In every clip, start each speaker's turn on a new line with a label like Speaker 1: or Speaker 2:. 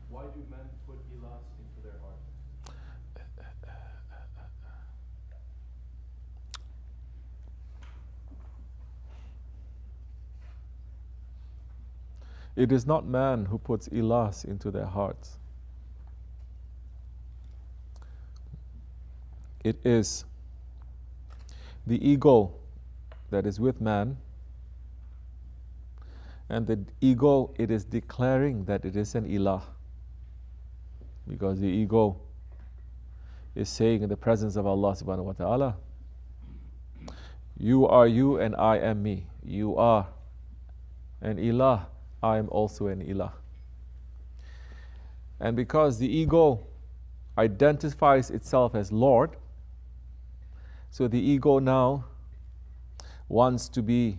Speaker 1: Why do men put ilahs into their hearts?
Speaker 2: It is not man who puts ilahs into their hearts. It is the ego that is with man, and the ego, it is declaring that it is an ilah, because the ego is saying in the presence of Allah subhanahu wa ta'ala, you are you and I am me. You are an ilah, I am also an ilah. And because the ego identifies itself as Lord, so the ego now wants to be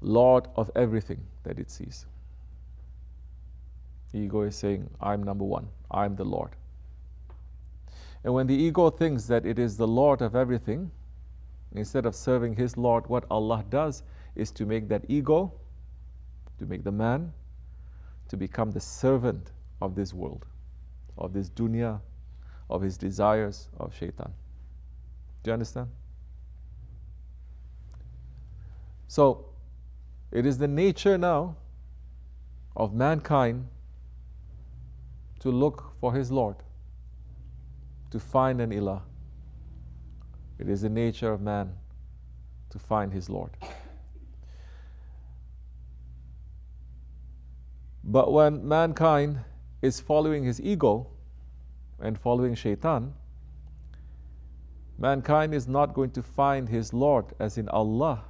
Speaker 2: Lord of everything that it sees. The ego is saying, I'm number one, I'm the Lord. And when the ego thinks that it is the Lord of everything, instead of serving his Lord, what Allah does is to make that ego, to make the man, to become the servant of this world, of this dunya, of his desires, of shaitan. Do you understand? So, it is the nature now of mankind to look for his Lord, to find an ilah. It is the nature of man to find his Lord. But when mankind is following his ego and following shaitan, mankind is not going to find his Lord as in Allah,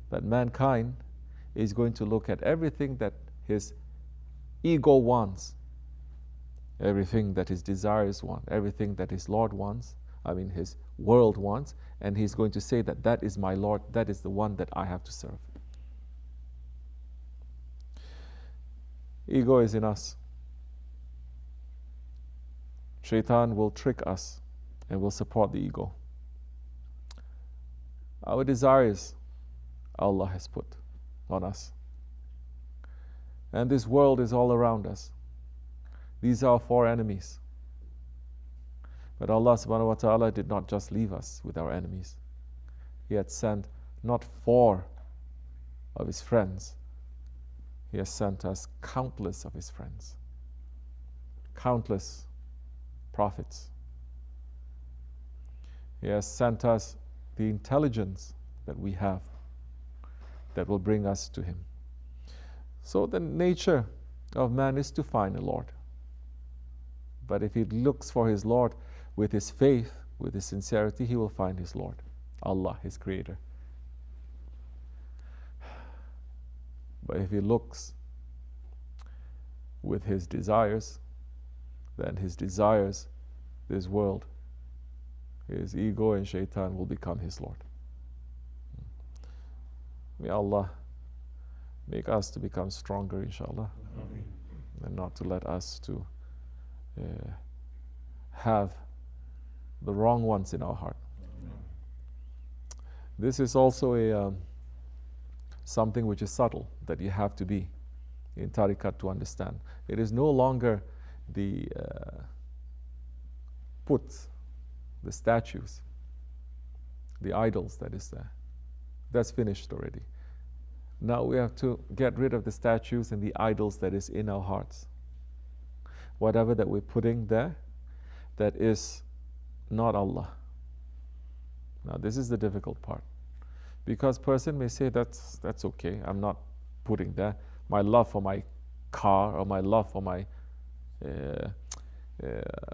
Speaker 2: but mankind is going to look at everything that his ego wants, everything that his desires want, everything that his Lord wants, his world wants, and he's going to say that that is my Lord, that is the one that I have to serve. Ego is in us. Shaitan will trick us and will support the ego. Our desires, Allah has put on us. And this world is all around us. These are our four enemies. But Allah subhanahu wa ta'ala did not just leave us with our enemies. He had sent not four of his friends. He has sent us countless of his friends. Countless prophets. He has sent us the intelligence that we have that will bring us to him. So the nature of man is to find a Lord. But if he looks for his Lord with his faith, with his sincerity, he will find his Lord, Allah, his creator. But if he looks with his desires, then his desires, this world, his ego and shaitan will become his Lord. May Allah make us to become stronger, inshallah, and not to let us to have the wrong ones in our heart. This is also a something which is subtle that you have to be in tariqat to understand. It is no longer the puts, the statues, the idols that is there. That's finished already. Now we have to get rid of the statues and the idols that is in our hearts. Whatever that we're putting there, that is not Allah. Now this is the difficult part. Because person may say that's okay, I'm not putting there. My love for my car or my love for my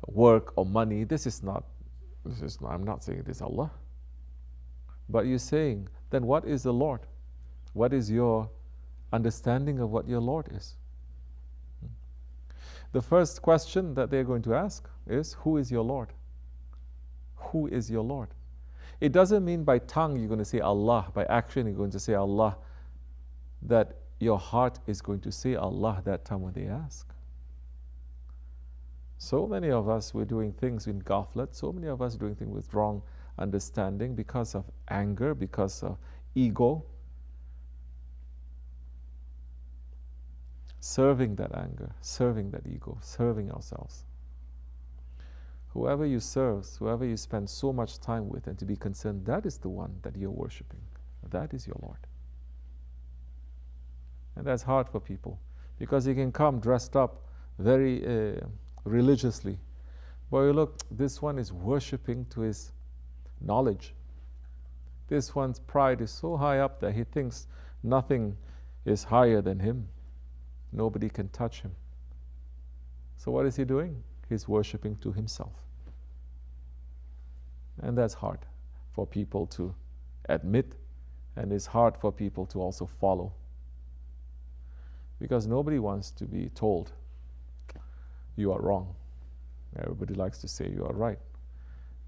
Speaker 2: work or money, I'm not saying this is Allah. But you're saying, then what is the Lord? What is your understanding of what your Lord is? The first question that they're going to ask is, who is your Lord? Who is your Lord? It doesn't mean by tongue you're going to say Allah, by action you're going to say Allah, that your heart is going to say Allah that time when they ask. So many of us, we're doing things in ghaflat, so many of us doing things with wrong understanding because of anger, because of ego. serving that anger, serving that ego, serving ourselves. Whoever you serve, whoever you spend so much time with, and to be concerned, that is the one that you're worshiping. That is your Lord. And that's hard for people, because he can come dressed up very religiously. But you look, this one is worshiping to his knowledge. This one's pride is so high up that he thinks nothing is higher than him. Nobody can touch him. So what is he doing? He's worshiping to himself. And that's hard for people to admit, and it's hard for people to also follow. Because nobody wants to be told, you are wrong. Everybody likes to say you are right.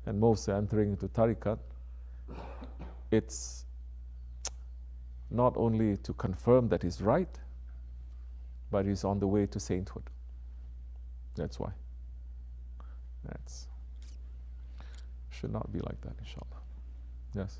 Speaker 2: And most are entering into tariqat. It's not only to confirm that he's right, but he's on the way to sainthood. That's why. Should not be like that, inshallah. Yes.